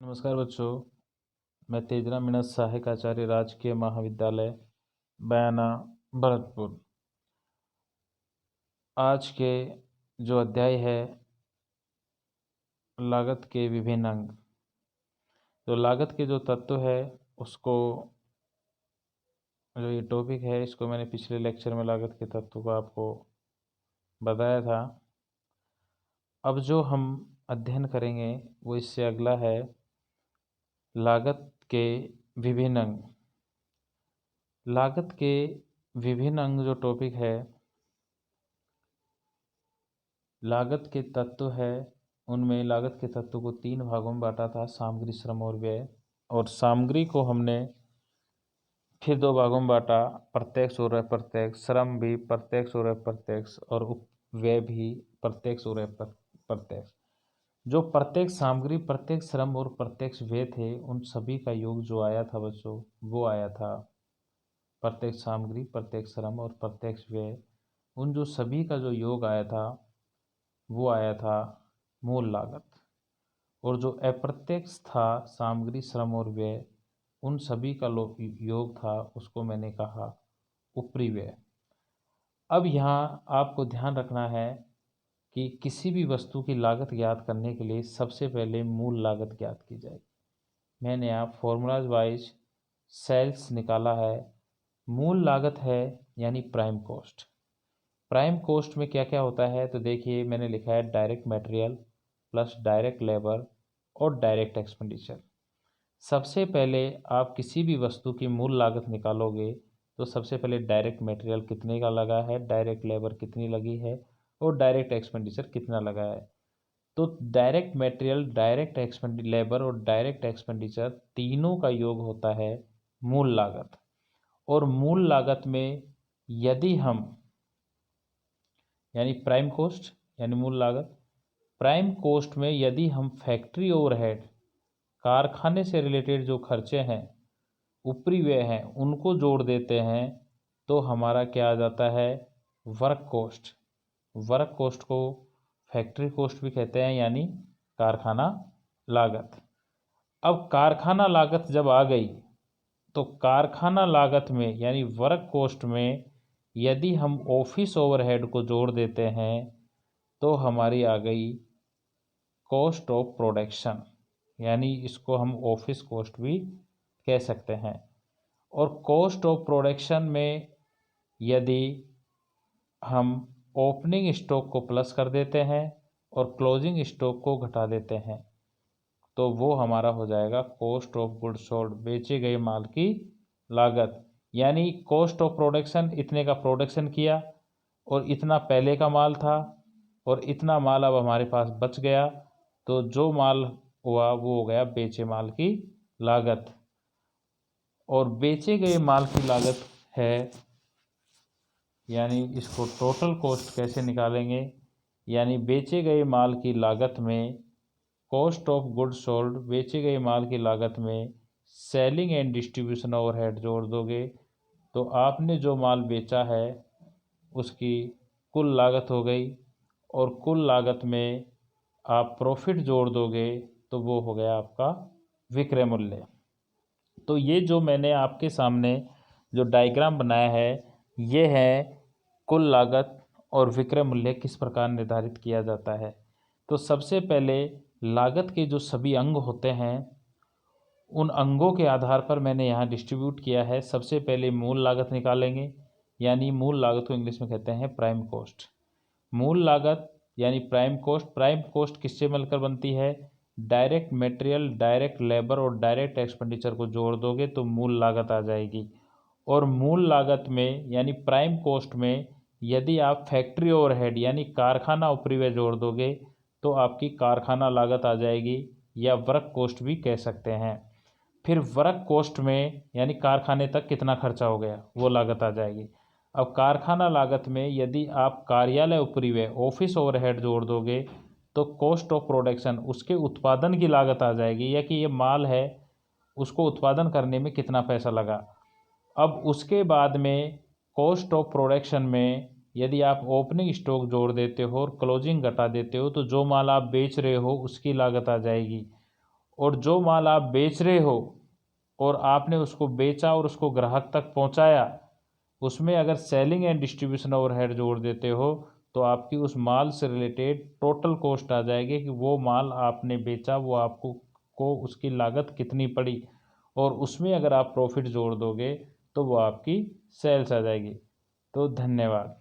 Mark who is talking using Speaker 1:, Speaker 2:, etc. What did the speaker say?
Speaker 1: नमस्कार बच्चों, मैं तेजराम मीणा सहायक आचार्य राजकीय महाविद्यालय बयाना भरतपुर। आज के जो अध्याय है लागत के विभिन्न अंग, तो लागत के जो तत्व है उसको, जो ये टॉपिक है इसको मैंने पिछले लेक्चर में लागत के तत्व को आपको बताया था। अब जो हम अध्ययन करेंगे वो इससे अगला है लागत के विभिन्न अंग। लागत के विभिन्न अंग जो टॉपिक है, लागत के तत्व है, उनमें लागत के तत्व को 3 भागों में बांटा था, सामग्री, श्रम और व्यय। और सामग्री को हमने फिर 2 भागों में बांटा, प्रत्यक्ष और अप्रत्यक्ष। श्रम भी प्रत्यक्ष और अप्रत्यक्ष, और व्यय भी प्रत्यक्ष और अप्रत्यक्ष। जो प्रत्यक्ष सामग्री, प्रत्यक्ष श्रम और प्रत्यक्ष व्यय थे, उन सभी का योग जो आया था बच्चों, वो आया था प्रत्यक्ष सामग्री, प्रत्यक्ष श्रम और प्रत्यक्ष व्यय। उन जो सभी का जो योग आया था वो आया था मूल लागत। और जो अप्रत्यक्ष था, सामग्री, श्रम और व्यय, उन सभी का योग था, उसको मैंने कहा ऊपरी व्यय। अब यहाँ आपको ध्यान रखना है कि किसी भी वस्तु की लागत ज्ञात करने के लिए सबसे पहले मूल लागत ज्ञात की जाएगी। मैंने यहाँ फॉर्मूलाज वाइज सेल्स निकाला है। मूल लागत है यानी प्राइम कॉस्ट। प्राइम कॉस्ट में क्या क्या होता है, तो देखिए मैंने लिखा है direct material plus direct labour और डायरेक्ट एक्सपेंडिचर। सबसे पहले आप किसी भी वस्तु की मूल लागत निकालोगे तो सबसे पहले डायरेक्ट मटेरियल कितने का लगा है, डायरेक्ट लेबर कितनी लगी है और डायरेक्ट एक्सपेंडिचर कितना लगा है। तो डायरेक्ट मटेरियल, डायरेक्ट लेबर और डायरेक्ट एक्सपेंडिचर तीनों का योग होता है मूल लागत। और मूल लागत में यदि हम, यानी प्राइम कॉस्ट यानी मूल लागत, प्राइम कॉस्ट में यदि हम फैक्ट्री ओवरहेड, कारखाने से रिलेटेड जो खर्चे हैं, ऊपरी व्यय हैं, उनको जोड़ देते हैं तो हमारा क्या आ जाता है, वर्क कॉस्ट। वर्क कॉस्ट को फैक्ट्री कॉस्ट भी कहते हैं, यानी कारखाना लागत। अब कारखाना लागत जब आ गई तो कारखाना लागत में यानी वर्क कॉस्ट में यदि हम ऑफिस ओवरहेड को जोड़ देते हैं तो हमारी आ गई कॉस्ट ऑफ प्रोडक्शन, यानी इसको हम ऑफिस कॉस्ट भी कह सकते हैं। और कॉस्ट ऑफ प्रोडक्शन में यदि हम ओपनिंग स्टॉक को प्लस कर देते हैं और क्लोजिंग स्टॉक को घटा देते हैं तो वो हमारा हो जाएगा कॉस्ट ऑफ गुड्स सोल्ड, बेचे गए माल की लागत। यानी कॉस्ट ऑफ प्रोडक्शन, इतने का प्रोडक्शन किया और इतना पहले का माल था और इतना माल अब हमारे पास बच गया, तो जो माल हुआ वो हो गया बेचे माल की लागत। और बेचे गए माल की लागत है, यानी इसको टोटल कॉस्ट कैसे निकालेंगे, यानी बेचे गए माल की लागत में कॉस्ट ऑफ गुड्स सोल्ड, बेचे गए माल की लागत में सेलिंग एंड डिस्ट्रीब्यूशन ओवरहेड जोड़ दोगे तो आपने जो माल बेचा है उसकी कुल लागत हो गई। और कुल लागत में आप प्रॉफिट जोड़ दोगे तो वो हो गया आपका विक्रय मूल्य। तो ये जो मैंने आपके सामने जो डायग्राम बनाया है, ये है कुल लागत और विक्रय मूल्य किस प्रकार निर्धारित किया जाता है। तो सबसे पहले लागत के जो सभी अंग होते हैं, उन अंगों के आधार पर मैंने यहाँ डिस्ट्रीब्यूट किया है। सबसे पहले मूल लागत निकालेंगे, यानी मूल लागत को इंग्लिश में कहते हैं प्राइम कॉस्ट। मूल लागत यानी प्राइम कॉस्ट, प्राइम कॉस्ट किससे मिलकर बनती है, डायरेक्ट मटेरियल, डायरेक्ट लेबर और डायरेक्ट एक्सपेंडिचर को जोड़ दोगे तो मूल लागत आ जाएगी। और मूल लागत में यानी प्राइम कॉस्ट में यदि आप फैक्ट्री ओवरहेड यानी कारखाना उपरिव्यय जोड़ दोगे तो आपकी कारखाना लागत आ जाएगी, या वर्क कॉस्ट भी कह सकते हैं। फिर वर्क कॉस्ट में यानी कारखाने तक कितना खर्चा हो गया वो लागत आ जाएगी। अब कारखाना लागत में यदि आप कार्यालय उपरिव्यय, ऑफिस ओवरहेड जोड़ दोगे तो कॉस्ट ऑफ प्रोडक्शन, उसके उत्पादन की लागत आ जाएगी, या कि ये माल है उसको उत्पादन करने में कितना पैसा लगा। अब उसके बाद में कॉस्ट ऑफ प्रोडक्शन में यदि आप ओपनिंग स्टॉक जोड़ देते हो और क्लोजिंग घटा देते हो तो जो माल आप बेच रहे हो उसकी लागत आ जाएगी। और जो माल आप बेच रहे हो और आपने उसको बेचा और उसको ग्राहक तक पहुंचाया, उसमें अगर सेलिंग एंड डिस्ट्रीब्यूशन ओवरहेड जोड़ देते हो तो आपकी उस माल से रिलेटेड टोटल कॉस्ट आ जाएगी कि वो माल आपने बेचा वो आपको उसकी लागत कितनी पड़ी, और उसमें अगर आप प्रॉफिट जोड़ दोगे तो वो आपकी सेल्स आ जाएगी। तो धन्यवाद।